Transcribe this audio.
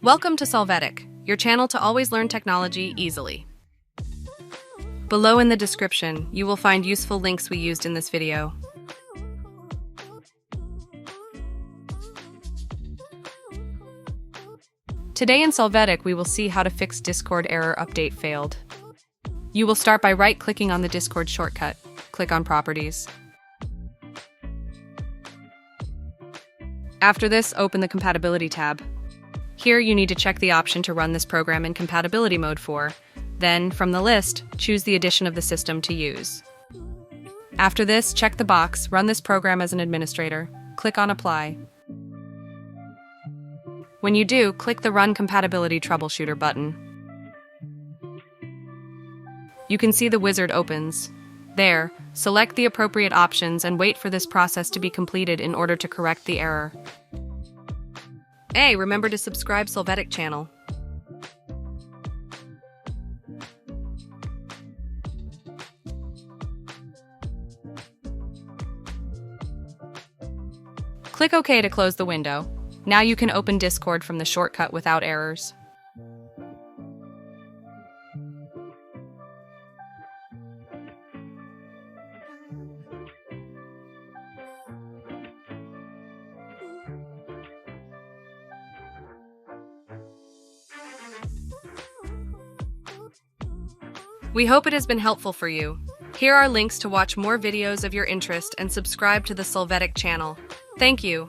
Welcome to Solvetic, your channel to always learn technology easily. Below in the description, you will find useful links we used in this video. Today in Solvetic, we will see how to fix Discord error update failed. You will start by right-clicking on the Discord shortcut. Click on Properties. After this, open the Compatibility tab. Here, you need to check the option to run this program in compatibility mode 4. Then, from the list, choose the edition of the system to use. After this, check the box, Run this program as an administrator. Click on Apply. When you do, click the Run Compatibility Troubleshooter button. You can see the wizard opens. There, select the appropriate options and wait for this process to be completed in order to correct the error. Hey, remember to subscribe Solvetic channel. Click OK to close the window. Now you can open Discord from the shortcut without errors. We hope it has been helpful for you. Here are links to watch more videos of your interest and subscribe to the Solvetic channel. Thank you.